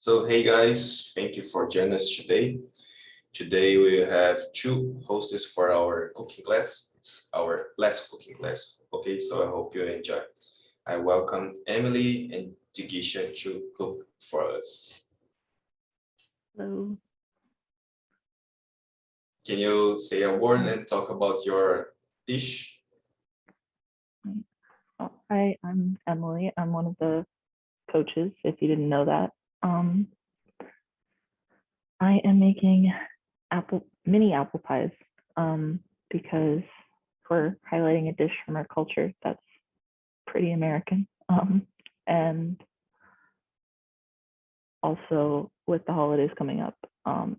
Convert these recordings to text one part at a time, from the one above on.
So hey guys, thank you for joining us today. Today we have two hosts for our cooking class. It's our last cooking class. Okay, so I hope you enjoy. I welcome Emily and Jigisha to cook for us. Hello. Can you say a word and talk about your dish? Hi, I'm Emily. I'm one of the coaches, if you didn't know that. I am making mini apple pies because we're highlighting a dish from our culture that's pretty American. And also with the holidays coming up,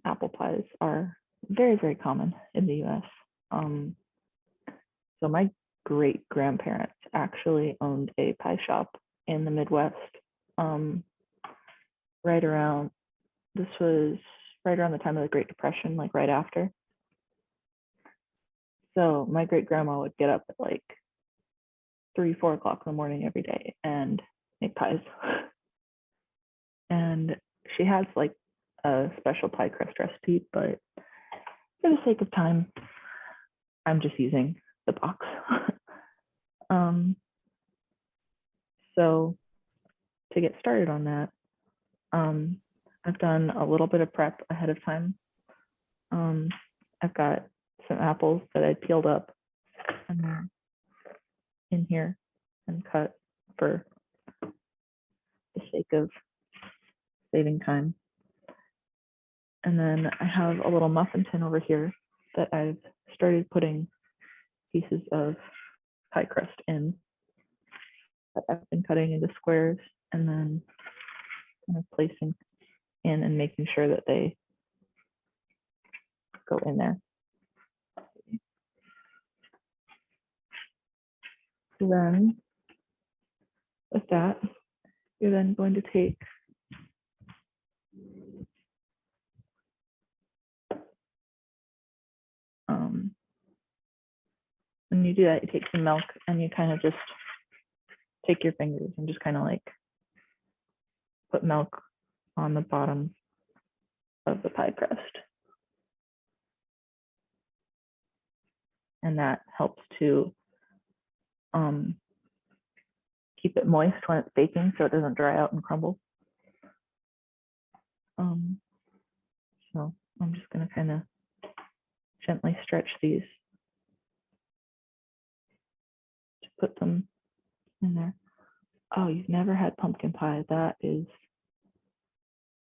apple pies are very, very common in the US. So my great grandparents actually owned a pie shop in the Midwest. This was right around the time of the Great Depression, like right after. So my great grandma would get up at like 3-4 o'clock in the morning every day and make pies. And she has like a special pie crust recipe, but for the sake of time, I'm just using the box. So to get started on that, I've done a little bit of prep ahead of time. I've got some apples that I peeled up and they're in here and cut for the sake of saving time. And then I have a little muffin tin over here that I've started putting pieces of pie crust in that I've been cutting into squares and then kind of placing in and making sure that they go in there. So then with that, you're then going to take when you do that, you take some milk and you kind of just take your fingers and just kind of like put milk on the bottom of the pie crust. And that helps to keep it moist when it's baking so it doesn't dry out and crumble. So I'm just going to kind of gently stretch these to put them in there. Oh, you've never had pumpkin pie. That is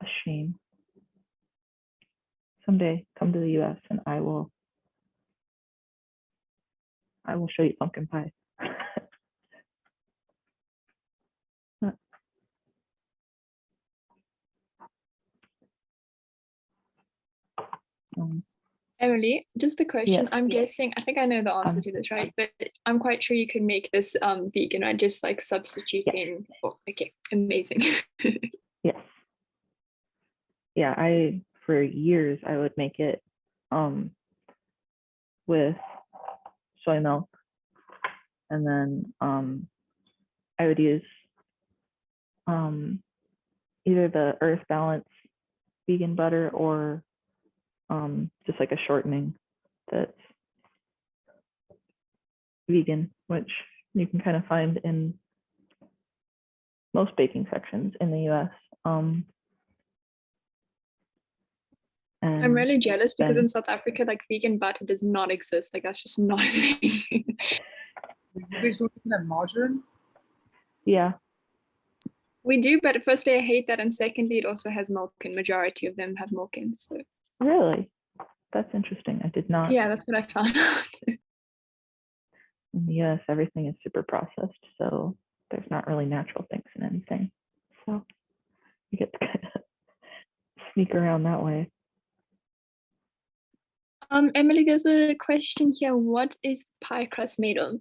a shame. Someday come to the US and I will show you pumpkin pie. Emily, just a question. Yes. I'm guessing, I think I know the answer to this, right? But I'm quite sure you could make this vegan, right? Just like substituting. Yes. Oh, okay, amazing. Yes. Yeah, for years I would make it with soy milk, and then I would use either the Earth Balance vegan butter or just like a shortening that's vegan, which you can kind of find in most baking sections in the US. I'm really jealous because in South Africa, like vegan butter does not exist. Like that's just not a thing. You guys don't even have margarine? Yeah. We do, but firstly, I hate that. And secondly, it also has milk and majority of them have milk in. So Really? That's interesting. I did not. Yeah, that's what I found out. In the US, everything is super processed. So there's not really natural things in anything. So you get to kind of sneak around that way. Emily, there's a question here. What is pie crust made of?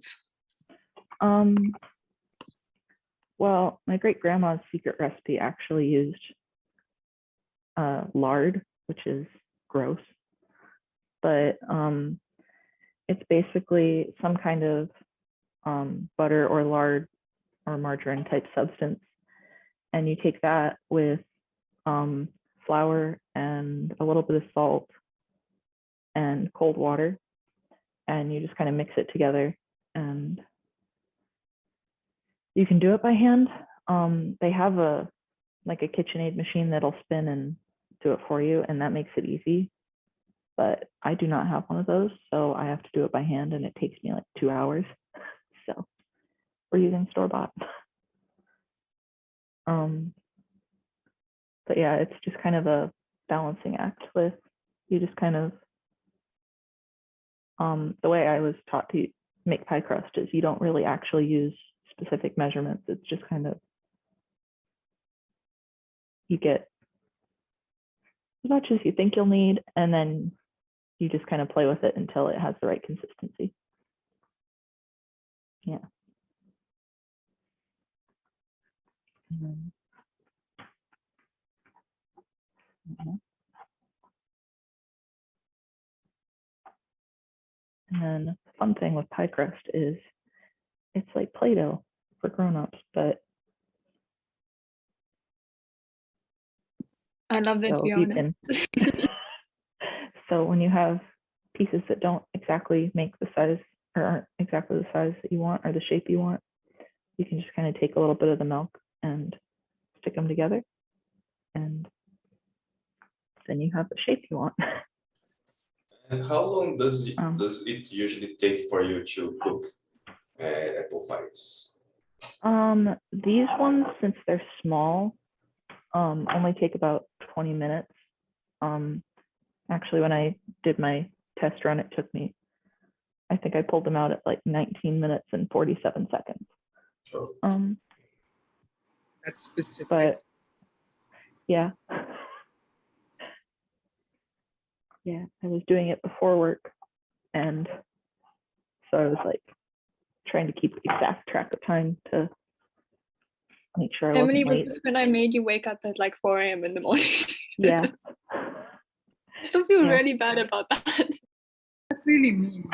Well, my great grandma's secret recipe actually used lard, which is gross, but it's basically some kind of butter or lard or margarine type substance, and you take that with flour and a little bit of salt and cold water, and you just kind of mix it together. And you can do it by hand. They have a KitchenAid machine that'll spin and do it for you, and that makes it easy. But I do not have one of those, so I have to do it by hand, and it takes me like 2 hours. So we're using store-bought. But yeah, it's just kind of a balancing act with you just kind of, the way I was taught to make pie crust is you don't really actually use specific measurements. It's just kind of, you get as much as you think you'll need, and then you just kind of play with it until it has the right consistency. Yeah. And then the fun thing with pie crust is it's like Play-Doh for grown-ups, but I love it, to be honest. So when you have pieces that don't exactly make the size or aren't exactly the size that you want or the shape you want, you can just kind of take a little bit of the milk and stick them together, and then you have the shape you want. And how long does it usually take for you to cook apple pies? These ones, since they're small, only take about 20 minutes. Actually, when I did my test run, it took me, I think I pulled them out at like 19 minutes and 47 seconds. Sure. That's specific. But yeah. Yeah, I was doing it before work, and so I was like trying to keep exact track of time to make sure I Emily, wasn't was late. this when I made you wake up at like 4 a.m. in the morning? Yeah. I still feel really bad about that. That's really mean.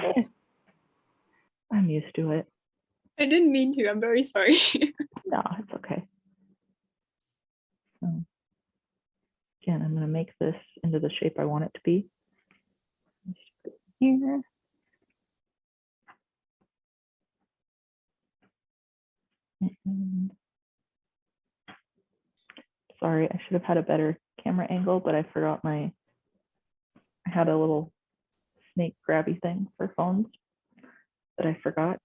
I'm used to it. I didn't mean to. I'm very sorry. No, it's okay. So, again, I'm going to make this into the shape I want it to be. Just put it here. And sorry, I should have had a better camera angle, but I forgot I had a little snake grabby thing for phones that I forgot.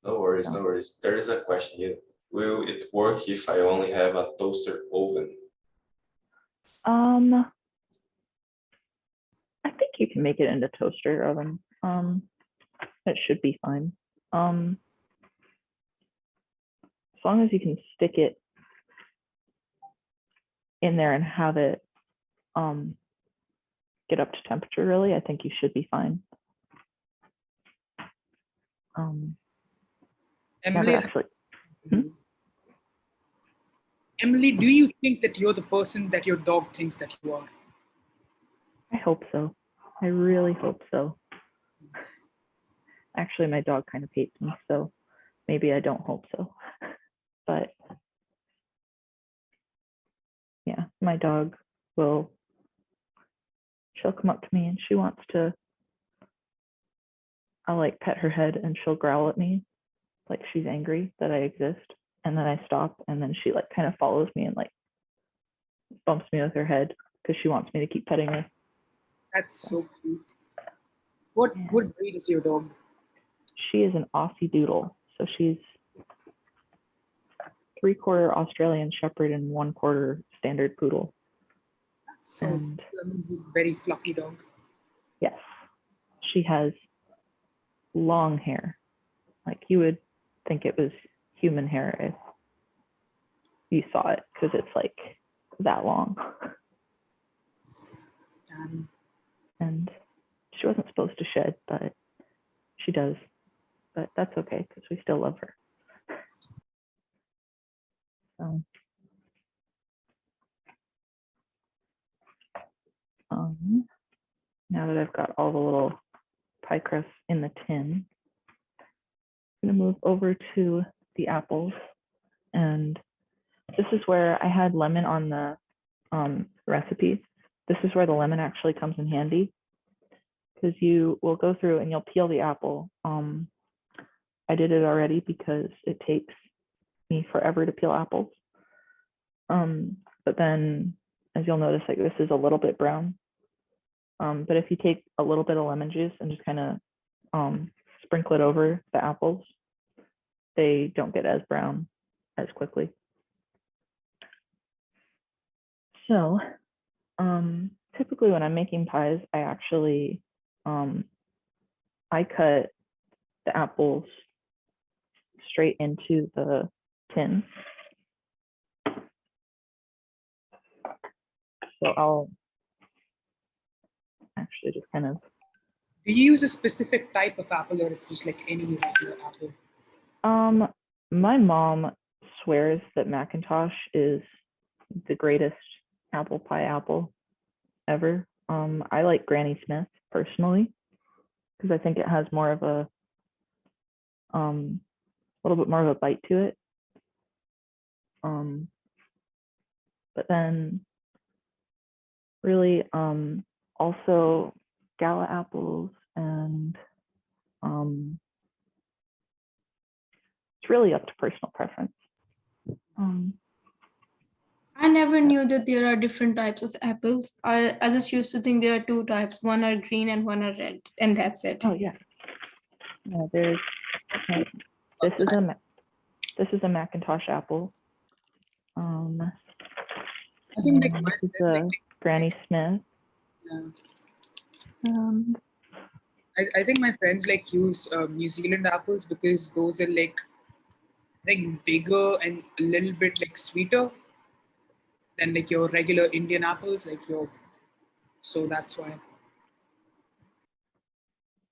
No worries, no worries. There is a question here. Will it work if I only have a toaster oven? I think you can make it into toaster oven. It should be fine. As long as you can stick it in there and have it get up to temperature, really, I think you should be fine. Emily, actually. Emily, do you think that you're the person that your dog thinks that you are? I hope so. I really hope so. Actually, my dog kind of hates me, so maybe I don't hope so. But yeah, my dog she'll come up to me and she wants to, I'll like pet her head and she'll growl at me like she's angry that I exist. And then I stop, and then she like kind of follows me and like bumps me with her head because she wants me to keep petting her. That's so cute. What breed is your dog? She is an Aussie Doodle. So she's 3/4 Australian Shepherd and 1/4 standard poodle. So and that means it's a very fluffy dog. yes, she has long hair. Like you would think it was human hair if you saw it, because it's like that long. And she wasn't supposed to shed, but she does. But that's okay because we still love her. So, now that I've got all the little pie crusts in the tin, I'm gonna move over to the apples. And this is where I had lemon on the recipe. This is where the lemon actually comes in handy, because you will go through and you'll peel the apple. I did it already because it takes me forever to peel apples. But then, as you'll notice, like this is a little bit brown. But if you take a little bit of lemon juice and just kind of sprinkle it over the apples, they don't get as brown as quickly. So typically when I'm making pies, I actually, I cut the apples straight into the tin. So I'll actually just kind of. Do you use a specific type of apple, or it's just like any regular apple? My mom swears that Macintosh is the greatest apple pie apple ever. I like Granny Smith personally, because I think it has more of a little bit more of a bite to it. But then really also Gala apples, and it's really up to personal preference. I never knew that there are different types of apples. I just used to think there are two types. One are green and one are red, and that's it. Oh yeah. Yeah, there's this is a Macintosh apple. I think like this is a Granny Smith. I think my friends like use New Zealand apples because those are like bigger and a little bit like sweeter than like your regular Indian apples, so that's why.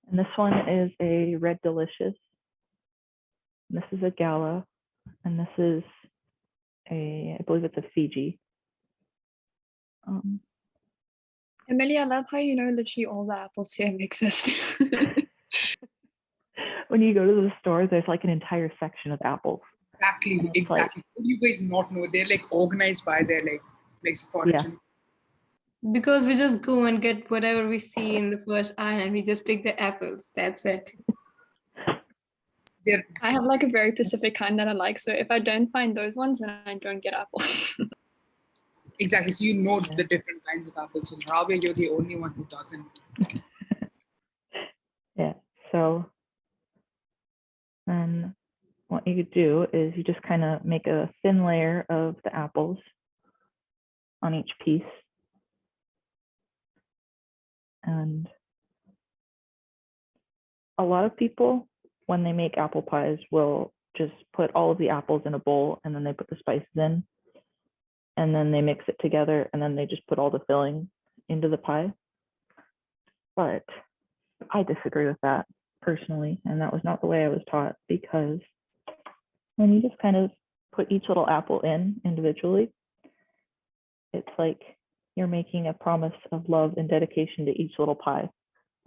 And this one is a Red Delicious. And this is a Gala, and this is I believe it's a Fiji. Amelia, I love how you know literally all the apples here exist. When you go to the store, there's like an entire section of apples. Exactly. How do you guys not know? They're like organized by their like place of origin. Yeah. Because we just go and get whatever we see in the first aisle and we just pick the apples. That's it. I have like a very specific kind that I like. So if I don't find those ones, then I don't get apples. Exactly. So you know the different kinds of apples. So Rabia, you're the only one who doesn't. Yeah. So then what you could do is you just kind of make a thin layer of the apples on each piece. And a lot of people, when they make apple pies, will just put all of the apples in a bowl, and then they put the spices in, and then they mix it together, and then they just put all the filling into the pie. But I disagree with that personally, and that was not the way I was taught, because when you just kind of put each little apple in individually, it's like you're making a promise of love and dedication to each little pie.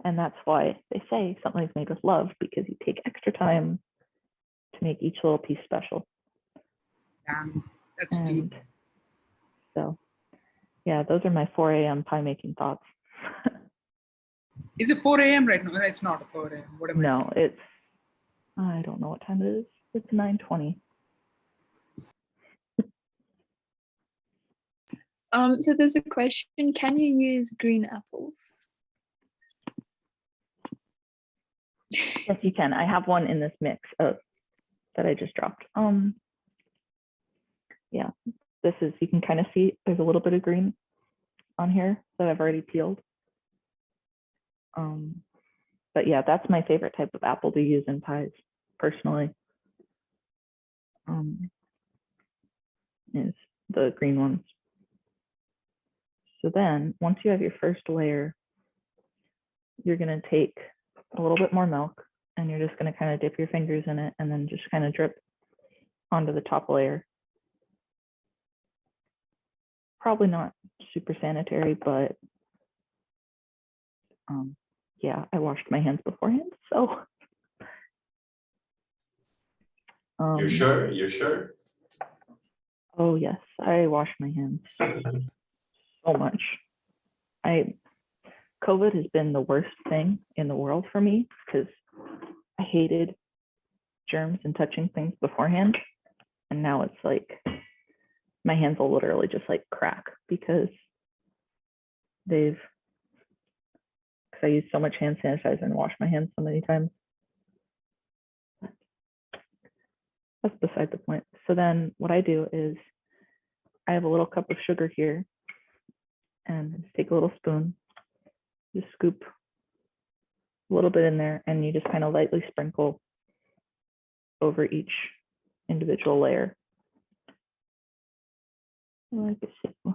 And that's why they say something's made with love, because you take extra time to make each little piece special. That's deep. So yeah, those are my 4 a.m. pie making thoughts. Is it 4 a.m. right now? No, it's not 4 a.m. What am I saying? No, it's, I don't know what time it is. It's 9:20. So there's a question, can you use green apples? Yes, you can. I have one in this mix of that I just dropped. Yeah, this is, you can kind of see there's a little bit of green on here that I've already peeled. But yeah, that's my favorite type of apple to use in pies, personally. Is the green ones. So then once you have your first layer, you're gonna take a little bit more milk, and you're just gonna kind of dip your fingers in it and then just kind of drip onto the top layer. Probably not super sanitary, but yeah, I washed my hands beforehand, so. You sure? You sure? Oh yes, I washed my hands. so much. COVID has been the worst thing in the world for me because I hated germs and touching things beforehand. And now it's like my hands will literally just like crack because I use so much hand sanitizer and wash my hands so many times. That's beside the point. So then what I do is I have a little cup of sugar here and just take a little spoon, just scoop a little bit in there, and you just kind of lightly sprinkle over each individual layer. Like so.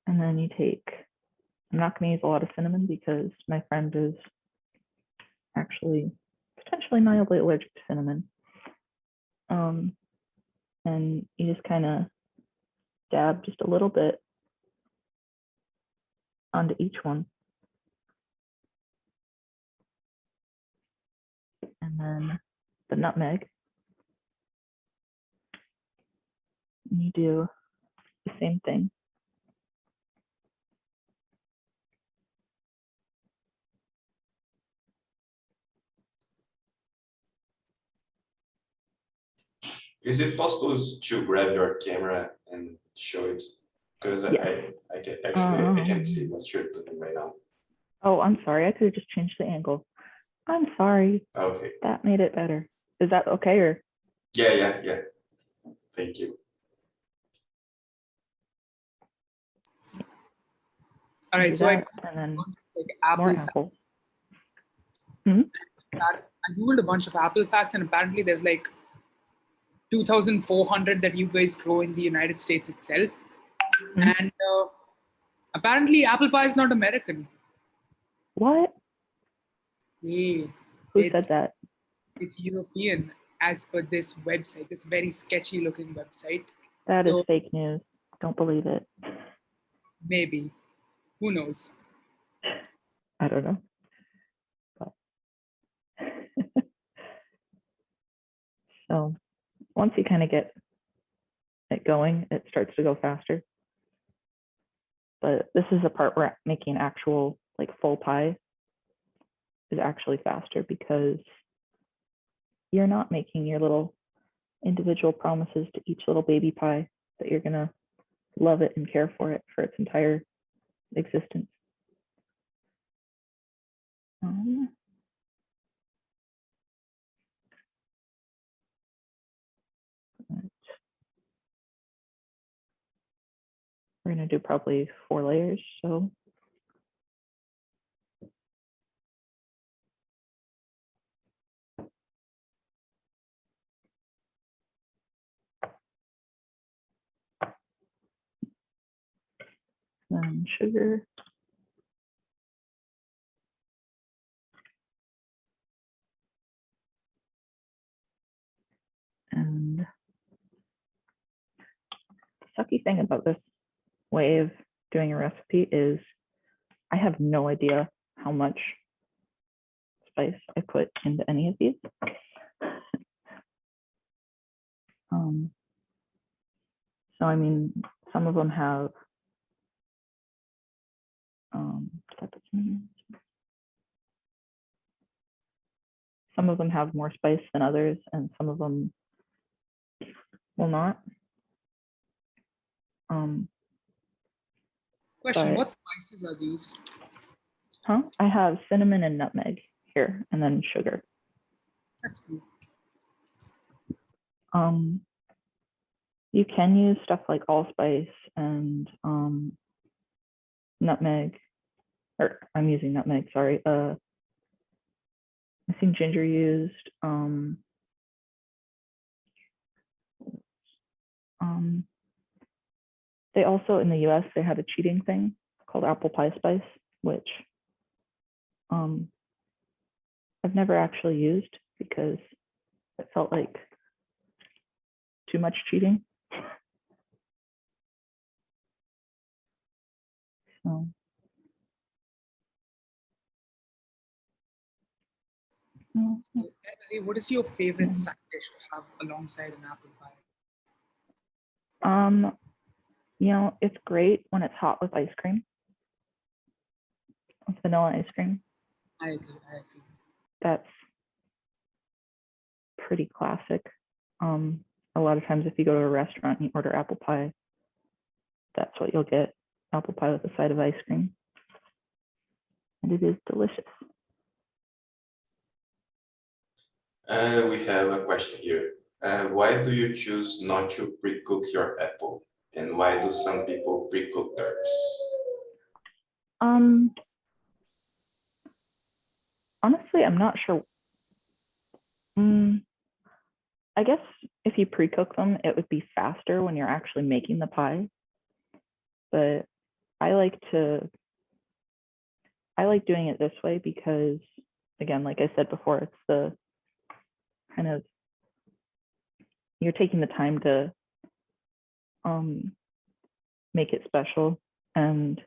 And then you take, I'm not going to use a lot of cinnamon because my friend is actually potentially mildly allergic to cinnamon. And you just kind of dab just a little bit onto each one. And then the nutmeg. And you do the same thing. Is it possible to grab your camera and show it? Because Yes. I can actually I can't see what you're doing right now. Oh, I'm sorry. I could have just changed the angle. I'm sorry. Okay. That made it better. Is that okay? Or Yeah. Thank you. All right, do so that, and then like more Apple. apple. I googled a bunch of Apple facts, and apparently there's like 2,400 that you guys grow in the United States itself, and apparently apple pie is not American. What? Yeah, Who said that? It's European, as per this website, this very sketchy looking website. That So is fake news. Don't believe it. maybe, who knows? I don't know. But so once you kind of get it going, it starts to go faster. But this is the part where making actual like full pie is actually faster because you're not making your little individual promises to each little baby pie that you're gonna love it and care for it for its entire existence. We're gonna do probably 4 layers, so then sugar. And the sucky thing about this way of doing a recipe is I have no idea how much spice I put into any of these. So I mean, some of them have some of them have more spice than others, and some of them will not. Question: but- what spices are these? I have cinnamon and nutmeg here, and then sugar. That's cool. You can use stuff like allspice and nutmeg, or I'm using nutmeg, sorry. I've seen ginger used. They also, in the US, they have a cheating thing called apple pie spice, which I've never actually used because it felt like too much cheating. So So, Emily, what is your favorite side dish to have alongside an apple pie? You know, it's great when it's hot with ice cream, with vanilla ice cream. I agree. I agree. That's pretty classic. A lot of times if you go to a restaurant and you order apple pie, that's what you'll get, apple pie with a side of ice cream. And it is delicious. We have a question here. Why do you choose not to pre-cook your apple? And why do some people pre-cook theirs? Honestly, I'm not sure. I guess if you pre-cook them, it would be faster when you're actually making the pie. But I like doing it this way because, again, like I said before, it's the kind of, you're taking the time to make it special, and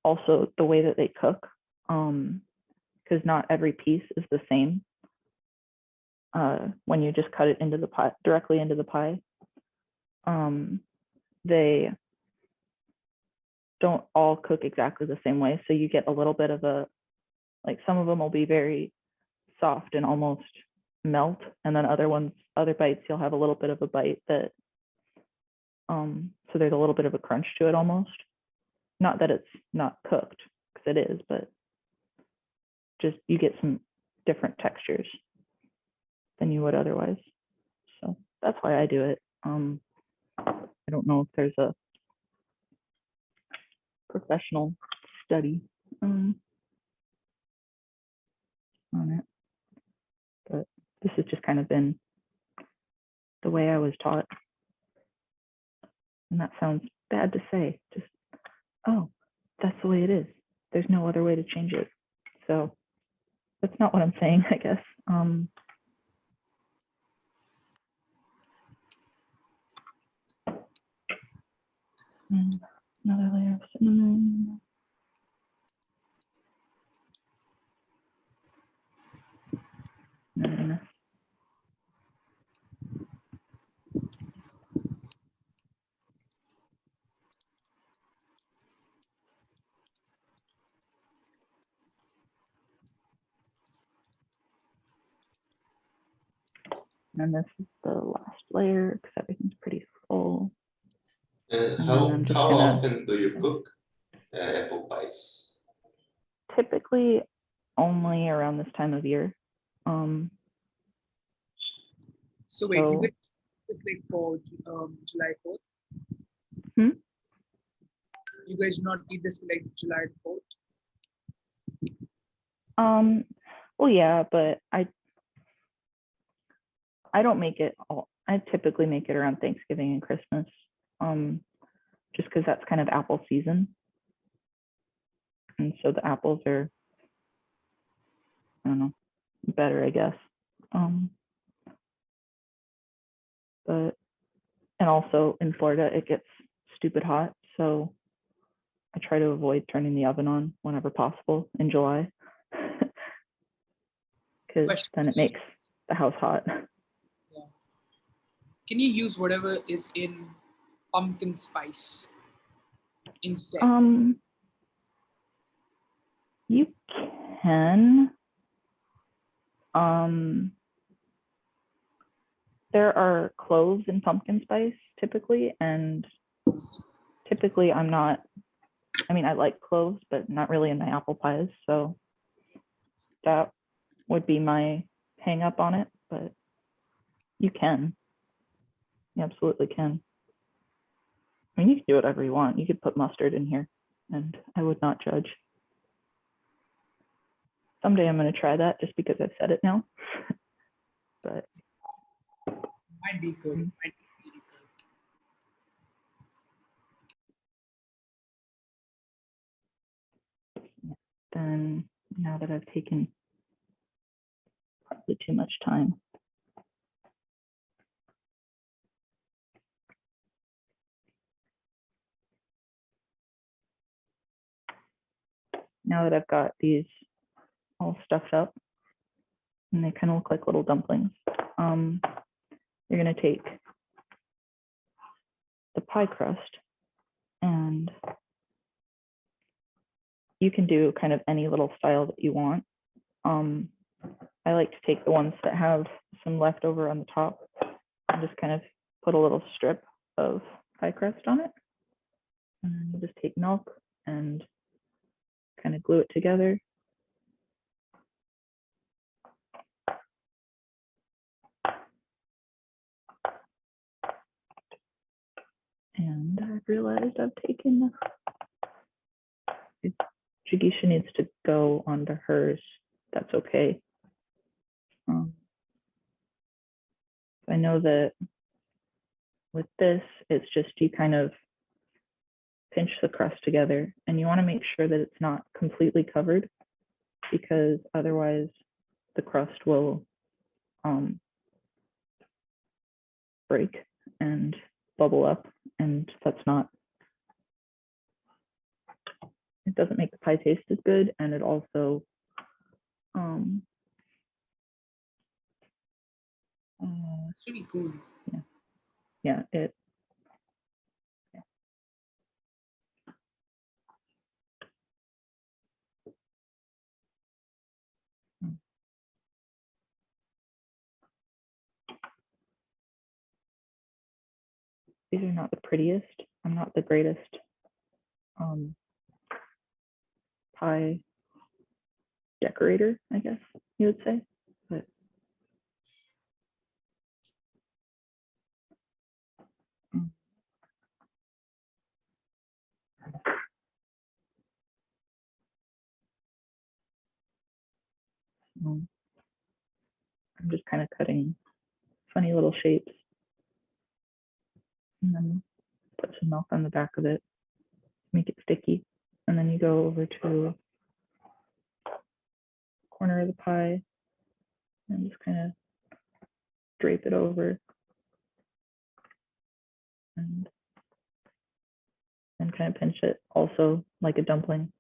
also the way that they cook, because not every piece is the same. When you just cut it into the pie, directly into the pie, they don't all cook exactly the same way. So you get a little bit of a, like some of them will be very soft and almost melt, and then other bites, you'll have a little bit of a bite that, so there's a little bit of a crunch to it almost. Not that it's not cooked, because it is, but just you get some different textures than you would otherwise. So that's why I do it. I don't know if there's a professional study on it, but this has just kind of been the way I was taught. And that sounds bad to say, just, oh, that's the way it is. There's no other way to change it. So that's not what I'm saying, I guess. Another layer of cinnamon. And this is the last layer because everything's pretty full. How often do you cook apple pies? Typically only around this time of year. So wait, you guys it's like for July 4th? You guys do not eat this for like July 4th? Well, yeah, but I don't make it all. I typically make it around Thanksgiving and Christmas, just because that's kind of apple season. And so the apples are, I don't know, better, I guess. But, and also in Florida, it gets stupid hot. So I try to avoid turning the oven on whenever possible in July, because then it makes the house hot. Yeah. Can you use whatever is in pumpkin spice instead? You can. There are cloves in pumpkin spice typically, and typically I'm not, I mean, I like cloves, but not really in my apple pies. So that would be my hang up on it, but you can. You absolutely can. I mean, you can do whatever you want. You could put mustard in here and I would not judge. Someday I'm going to try that just because I've said it now. But might be good. Might be really good. Then now that I've taken probably too much time, now that I've got these all stuffed up, and they kind of look like little dumplings. You're going to take the pie crust, and you can do kind of any little style that you want. I like to take the ones that have some leftover on the top and just kind of put a little strip of pie crust on it. And then you just take milk and kind of glue it together. And I've realized I've taken, Jigisha needs to go onto hers. That's okay. I know that with this, it's just you kind of pinch the crust together, and you want to make sure that it's not completely covered, because otherwise the crust will break and bubble up, and that's not, it doesn't make the pie taste as good, and it also It's really cool. yeah, these are not the prettiest. I'm not the greatest pie decorator, I guess you would say, but I'm just kind of cutting funny little shapes, and then put some milk on the back of it, make it sticky, and then you go over to the corner of the pie and just kind of drape it over, and kind of pinch it also like a dumpling.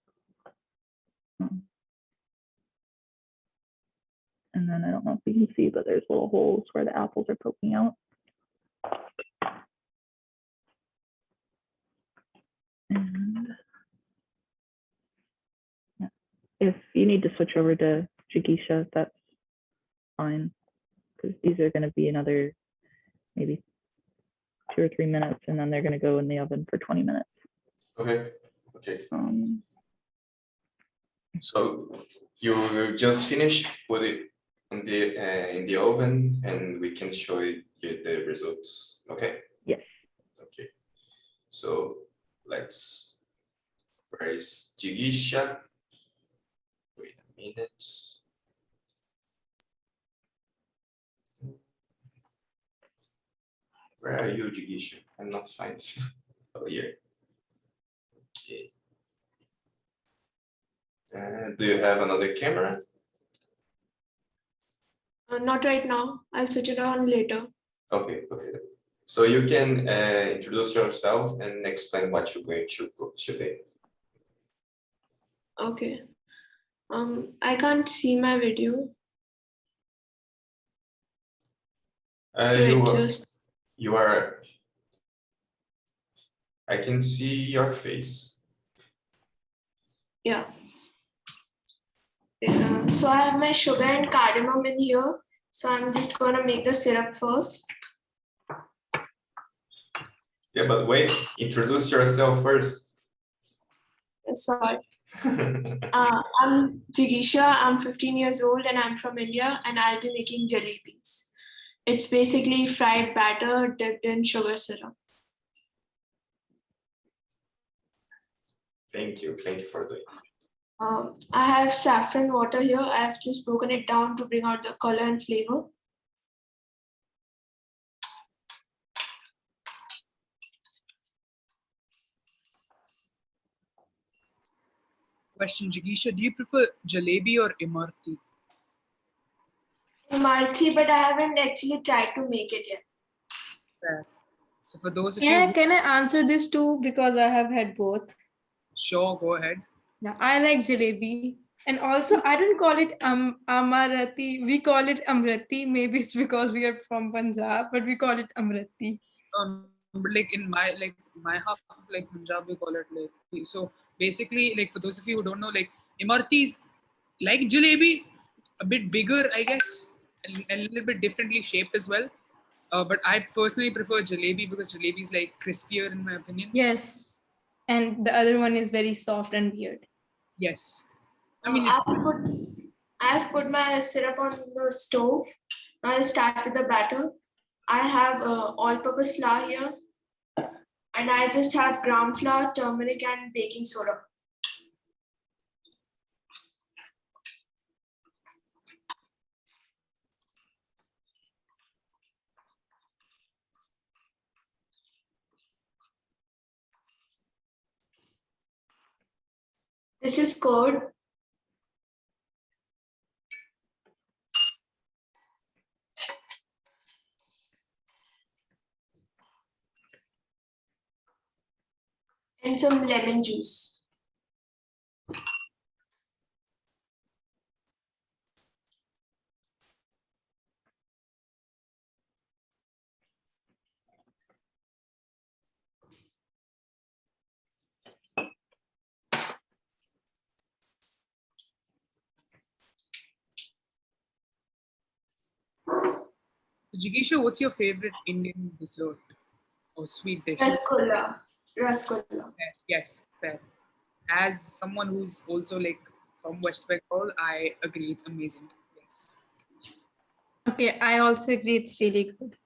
And then I don't know if you can see, but there's little holes where the apples are poking out. And yeah, if you need to switch over to Jigisha, that's fine, because these are going to be another maybe 2 or 3 minutes, and then they're going to go in the oven for 20 minutes. Okay. So you just finish, put it in the oven, and we can show you the results. Okay. Yes. Okay. So let's. Where is Jigisha? Wait a minute. Where are you, Jigisha? I'm not finding. Oh, here. Okay. Do you have another camera? Not right now. I'll switch it on later. Okay. So you can introduce yourself and explain what you're going to cook today. Okay. I can't see my video. You are. I can see your face. Yeah. So I have my sugar and cardamom in here. So I'm just gonna make the syrup first. Yeah, but wait, introduce yourself first. Sorry. I'm Jigisha, I'm 15 years old and I'm from India, and I'll be making jalebis. It's basically fried batter dipped in sugar syrup. Thank you for doing it. I have saffron water here. I have just broken it down to bring out the color and flavor. Question, Jigisha, do you prefer jalebi or imarti? Imarti, but I haven't actually tried to make it yet. Fair. So for those of Yeah, you, can I answer this too? Because I have had both. sure, go ahead. Yeah, I like jalebi. And also, I don't call it Amarati. We call it Amrati. Maybe it's because we are from Punjab, but we call it Amrati. But like in my half, like Punjab, we call it like. So basically, like for those of you who don't know, like Imarti is like jalebi, a bit bigger, I guess, and a little bit differently shaped as well. But I personally prefer jalebi because jalebi is like crispier in my opinion. Yes. And the other one is very soft and weird. Yes, I mean it's I've put my syrup on the stove. Now I'll start with the batter. I have all-purpose flour here, and I just have gram flour, turmeric, and baking soda. This is curd. And some lemon juice. So Jigisha, what's your favorite Indian dessert or sweet dish? Rasgulla. Rasgulla. Yes, fair. As someone who's also like from West Bengal, I agree it's amazing. Yes. Okay, I also agree it's really good.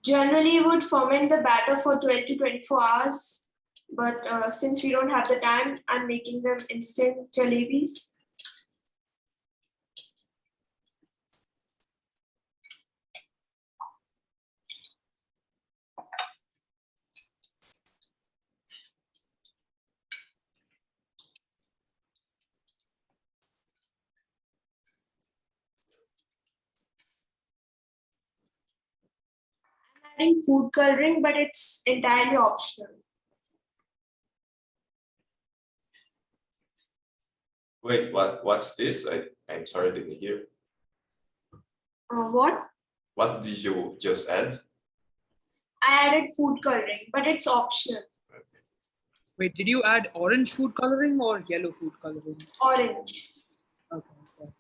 Generally would ferment the batter for 12 to 24 hours. But since we don't have the time, I'm making them instant jalebis. I'm adding food coloring, but it's entirely optional. Wait, what's this? I'm sorry, I didn't hear. What? What did you just add? I added food coloring, but it's optional. Wait, did you add orange food coloring or yellow food coloring? Orange. Okay. Okay.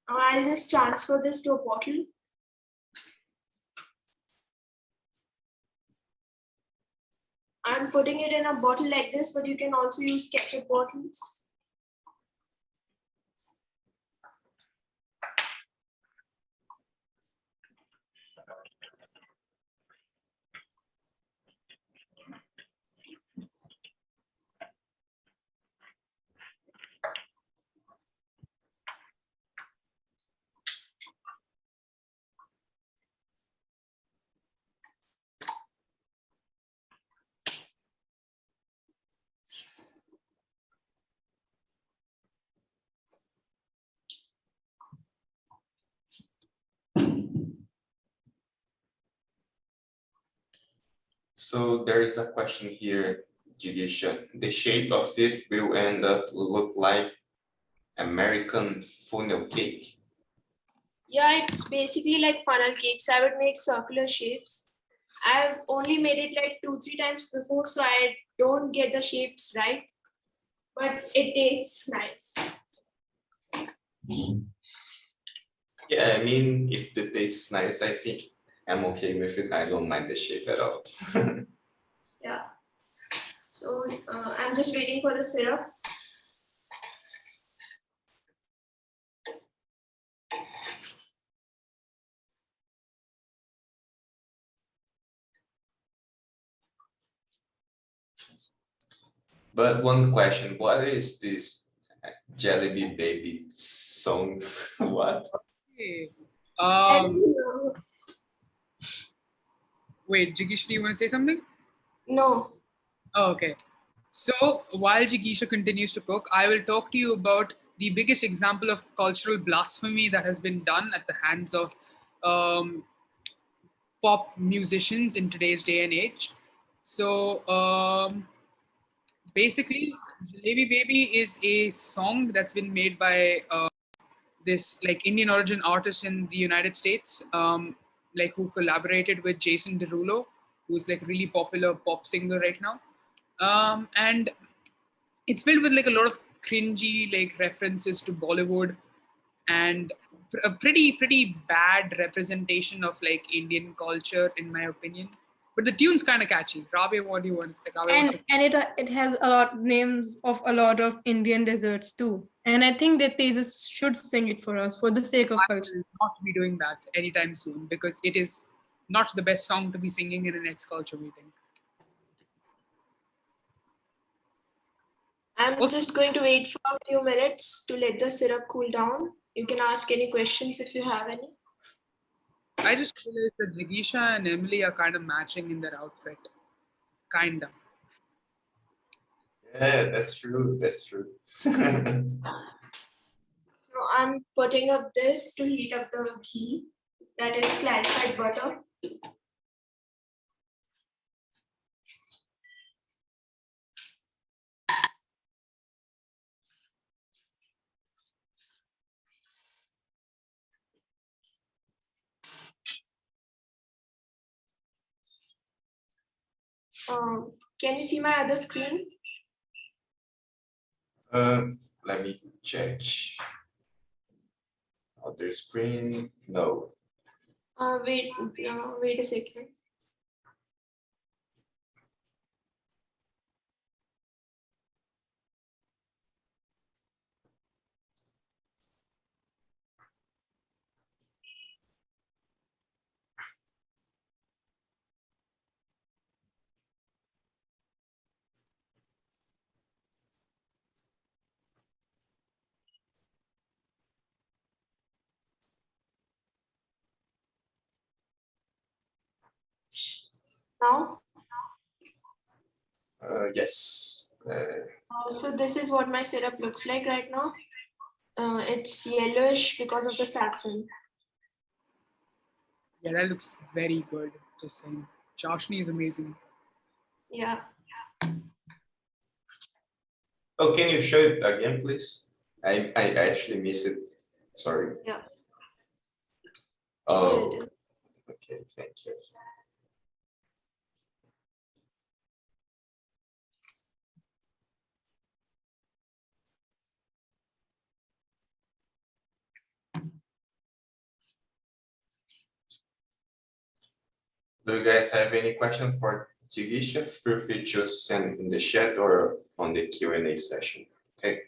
I'll just transfer this to a bottle. I'm putting it in a bottle like this, but you can also use ketchup bottles. So there is a question here, Jigisha. The shape of it will end up look like American funnel cake. Yeah, it's basically like funnel cakes. I would make circular shapes. I've only made it like 2-3 times before, so I don't get the shapes right, but it tastes nice. Yeah, I mean, if the taste's nice, I think I'm okay with it. I don't mind the shape at all. Yeah. So I'm just waiting for the syrup. But one question, what is this Jalebi Baby song? What? Okay. I don't know. Wait, Jigisha, do you want to say something? No. Oh, okay. So while Jigisha continues to cook, I will talk to you about the biggest example of cultural blasphemy that has been done at the hands of pop musicians in today's day and age. So basically, Jalebi Baby is a song that's been made by this like Indian origin artist in the United States, like who collaborated with Jason Derulo, who's like really popular pop singer right now. And it's filled with like a lot of cringy like references to Bollywood and a pretty bad representation of like Indian culture in my opinion. But the tune's kind of catchy. Rabe, what do you want to say? Rabe wants to say. And it has a lot names of a lot of Indian desserts too. And I think that they just should sing it for us for the sake of I culture. will not be doing that anytime soon because it is not the best song to be singing in an ex culture meeting. I'm just going to wait for a few minutes to let the syrup cool down. You can ask any questions if you have any. I just realized that Jigisha and Emily are kind of matching in their outfit. Kinda. Yeah, that's true. That's true. So I'm putting up this to heat up the ghee, that is clarified butter. Can you see my other screen? Let me check. Other screen, no. Wait a second. Now? Yes. So this is what my syrup looks like right now. It's yellowish because of the saffron. Yeah, that looks very good. Just saying. Chashni is amazing. Yeah. Oh, can you show it again, please? I actually missed it. Sorry. Yeah. Oh, okay, thank you. Do you guys have any questions for Jigisha? Feel free to send in the chat or on the Q&A session. Okay.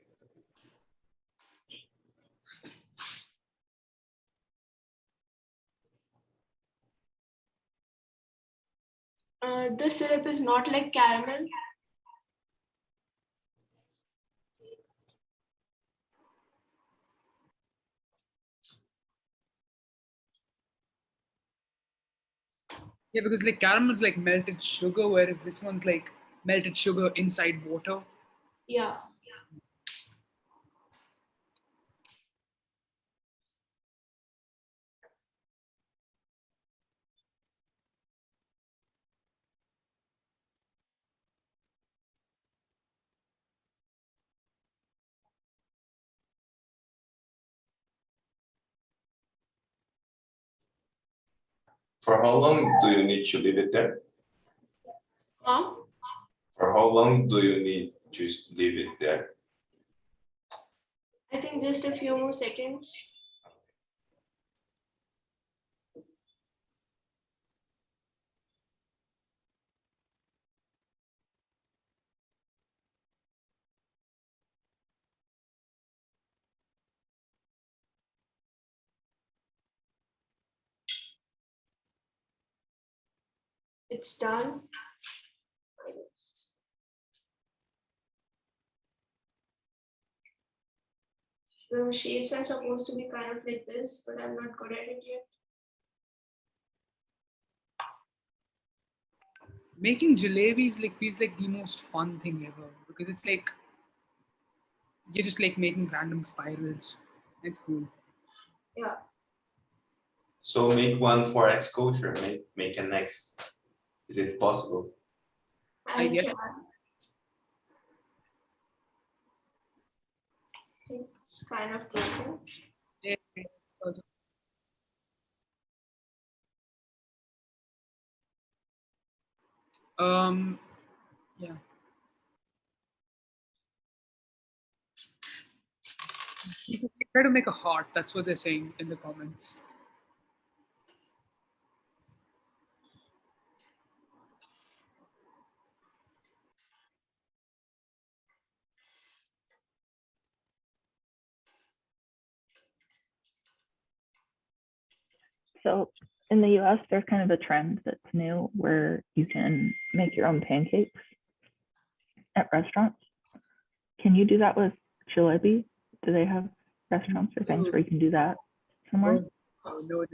This syrup is not like caramel. Yeah, because like caramel's like melted sugar, whereas this one's like melted sugar inside water. Yeah. For how long do you need to leave it there? Huh? For how long do you need to leave it there? I think just a few more seconds. It's done. The shapes are supposed to be kind of like this, but I'm not good at it yet. Making jalebis like feels like the most fun thing ever because it's like you're just like making random spirals. It's cool. Yeah. So make one for X culture, make an X. Is it possible? I'll guess. try. It's kind of broken. Yeah, also. Yeah. You can try to make a heart. That's what they're saying in the comments. So in the US, there's kind of a trend that's new where you can make your own pancakes at restaurants. Can you do that with jalebi? Do they have restaurants or things where you can do that somewhere? No.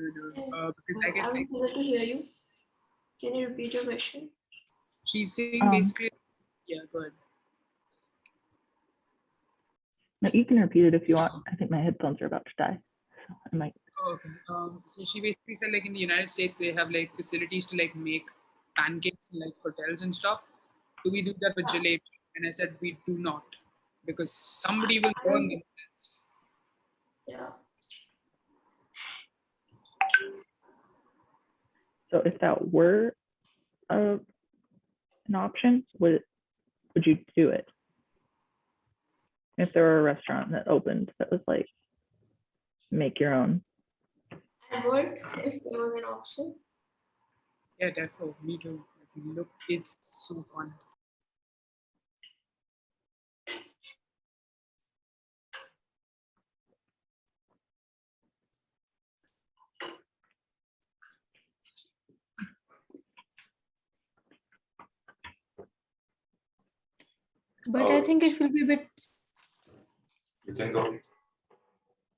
Because I guess I'm like, able to hear you. Can you repeat your question? she's saying basically, yeah, go ahead. No, you can repeat it if you want. I think my headphones are about to die. So I might. Oh, okay. So she basically said like in the United States they have like facilities to like make pancakes in like hotels and stuff. Do we do that with jalebi? And I said we do not because somebody will burn them. Yeah. So if that were an option, would you do it? If there were a restaurant that opened that was like, make your own. I would if there was an option. Yeah, definitely. Me too. Look, it's so fun. But I think it will be a bit. You can go.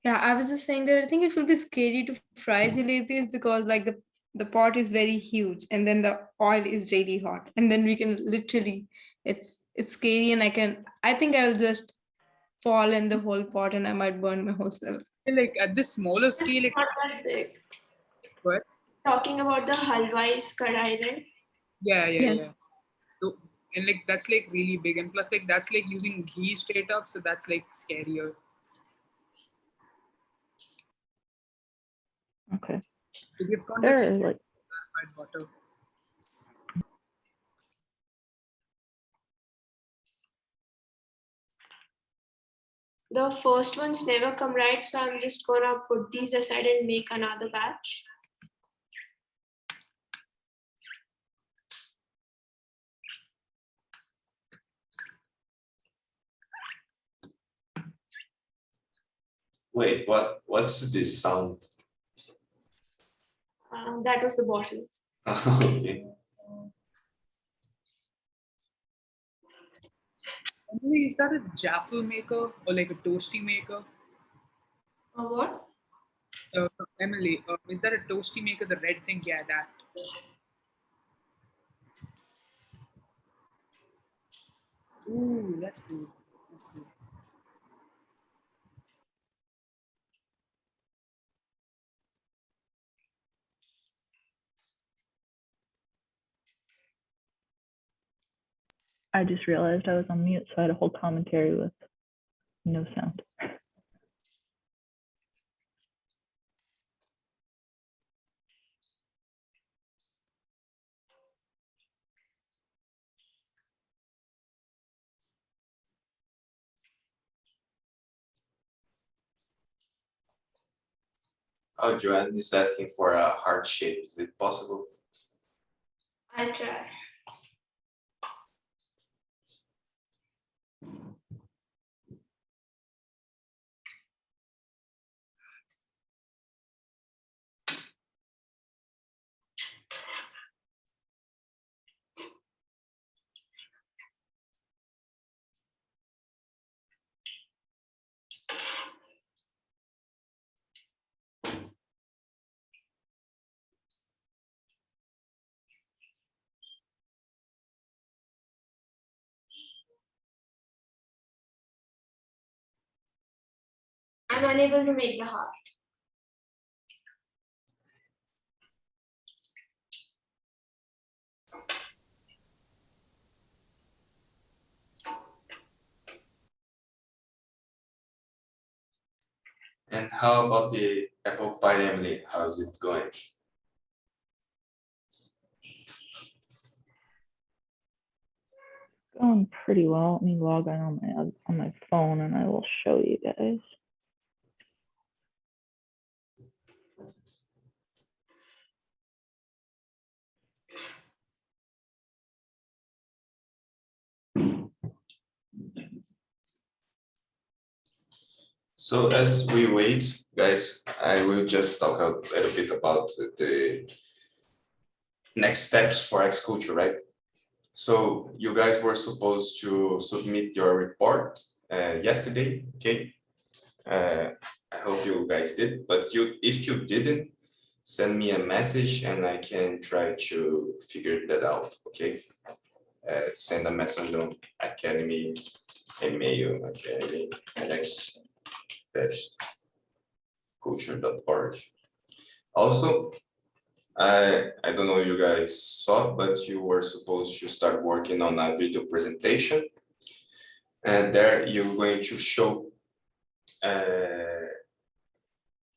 Yeah, I was just saying that I think it will be scary to fry jalebis because like the pot is very huge and then the oil is really hot and then we can literally it's scary and I think I'll just fall in the whole pot and I might burn my whole self. Like at this smaller scale, It's not that big. what? Talking about the halwais kadai, right? Yeah. Yes. So, and like that's like really big, and plus like that's like using ghee straight up, so that's like scarier. Okay. To give context, There are like add butter. The first ones never come right, so I'm just gonna put these aside and make another batch. Wait, what's this sound? That was the bottle. Okay. Emily, is that a jaffle maker or like a toasty maker? What? Emily, is that a toasty maker? The red thing, yeah, that. Ooh, that's good. That's good. I just realized I was on mute, so I had a whole commentary with no sound. Oh, Joanne is asking for a heart shape. Is it possible? I'll try. I'm unable to make the heart. And how about the apple pie, Emily? How's it going? Going pretty well. Let me log on my phone and I will show you guys. So as we wait, guys, I will just talk a little bit about the next steps for Xculture, right? So you guys were supposed to submit your report yesterday, okay? I hope you guys did, but if you didn't, send me a message and I can try to figure that out, okay? Send a message on Academy email, Academy culture.org. Also, I don't know if you guys saw, but you were supposed to start working on a video presentation. And there you're going to show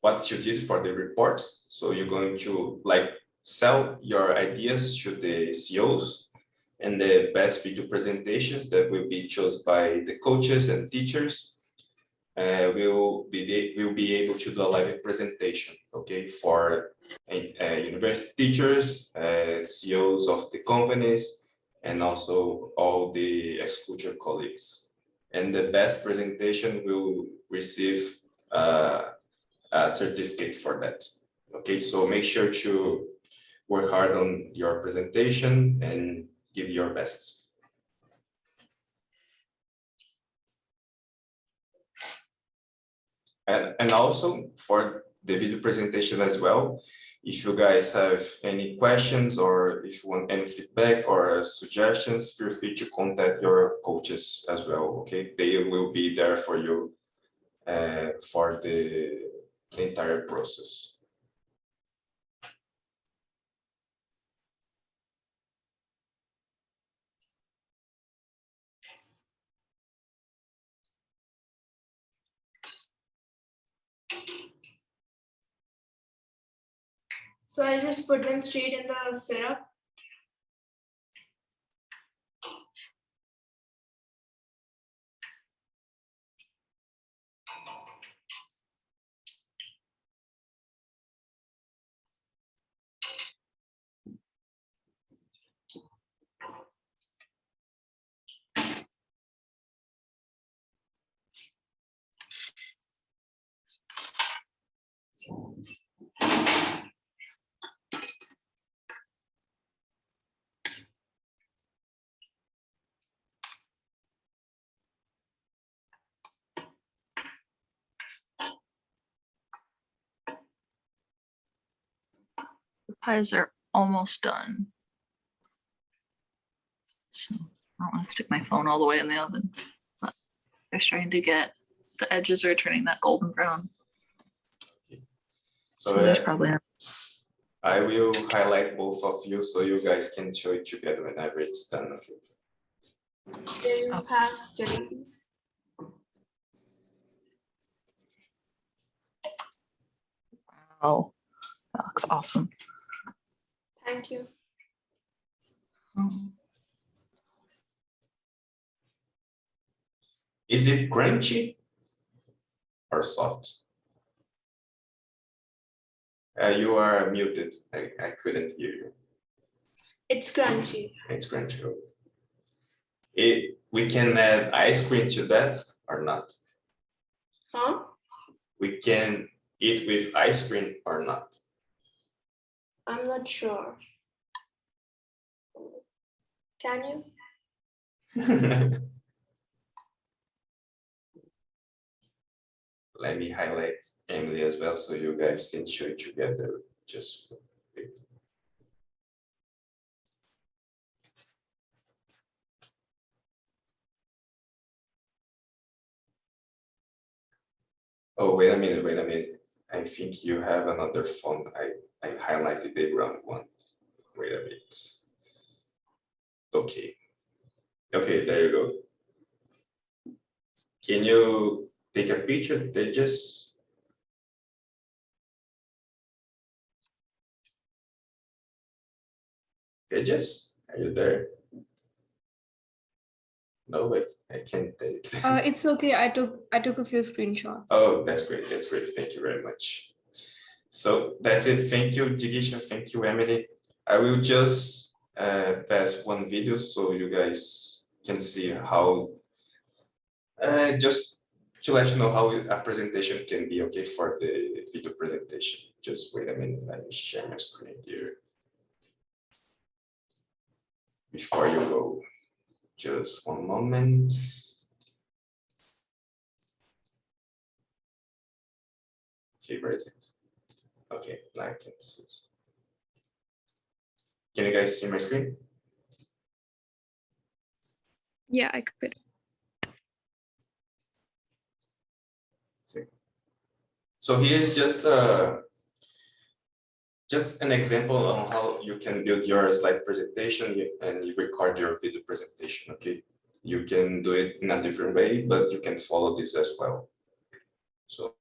what you did for the report. So you're going to like sell your ideas to the CEOs, and the best video presentations that will be chosen by the coaches and teachers will be able to do a live presentation, okay, for university teachers, CEOs of the companies, and also all the Xculture colleagues. And the best presentation will receive a certificate for that. Okay, so make sure to work hard on your presentation and give your best. And also for the video presentation as well, if you guys have any questions or if you want any feedback or suggestions, feel free to contact your coaches as well, okay? They will be there for you for the entire process. So I'll just put them straight in the syrup. The pies are almost done. So I don't want to stick my phone all the way in the oven, but they're starting to get, the edges are turning that golden brown. So there's probably I will highlight both of you so you guys can show it together whenever it's done, okay? Then you have jalebi. Wow, that looks awesome. Thank you. Is it crunchy or soft? You are muted. I couldn't hear you. It's crunchy. It's crunchy. We can add ice cream to that or not? Huh? We can eat with ice cream or not? I'm not sure. Can you? Let me highlight Emily as well so you guys can show it together. Just wait. Oh, wait a minute. I think you have another phone. I highlighted the wrong one. Wait a minute. Okay. Okay, there you go. Can you take a picture? They just Edges, are you there? No, wait, I can't take. It's okay. I took a few screenshots. Oh, that's great. That's great. Thank you very much. So that's it. Thank you, Jigisha. Thank you, Emily. I will just pass one video so you guys can see how, just to let you know how a presentation can be, okay, for the video presentation. Just wait a minute. Let me share my screen here. Before you go, just one moment. Okay, where is it? Okay, now I can see it. Can you guys see my screen? Yeah, I could. Okay. So here's just an example on how you can build your slide presentation and you record your video presentation. Okay, you can do it in a different way, but you can follow this as well. So.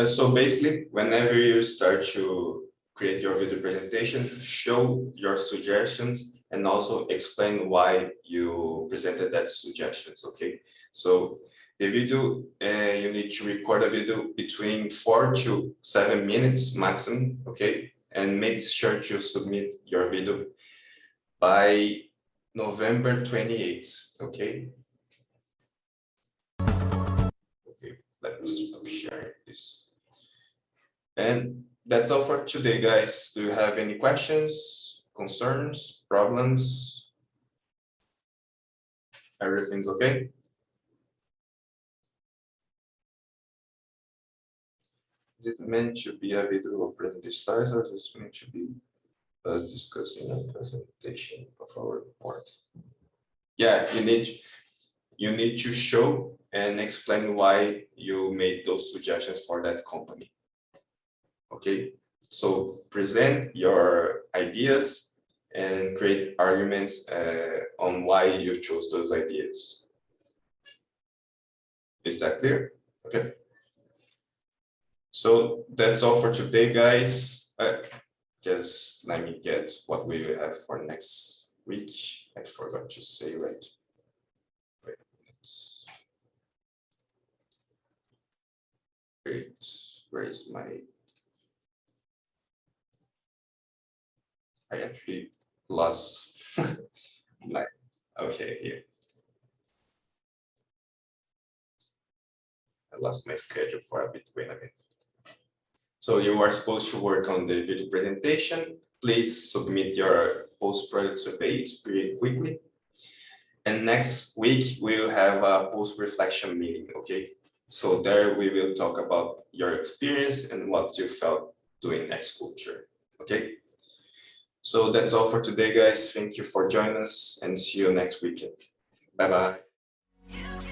So basically, whenever you start to create your video presentation, show your suggestions and also explain why you presented that suggestions, okay? So the video, you need to record a video between 4 to 7 minutes maximum, okay? And make sure to submit your video by November 28th, okay? Okay, let me stop sharing this. And that's all for today, guys. Do you have any questions, concerns, problems? Everything's okay? Is it meant to be a video of presentation slides, or is it meant to be us discussing a presentation of our report? Yeah, you need to show and explain why you made those suggestions for that company. Okay, so present your ideas and create arguments on why you chose those ideas. Is that clear? Okay. So that's all for today, guys. Just let me get what we will have for next week. I forgot to say, right? Wait a minute. Wait, where is my? I actually lost my, okay, here. I lost my schedule for a bit, wait a minute. So you are supposed to work on the video presentation. Please submit your post-project surveys pretty quickly. And next week, we'll have a post-reflection meeting, okay? So there we will talk about your experience and what you felt doing next culture, okay? So that's all for today, guys. Thank you for joining us and see you next weekend. Bye-bye.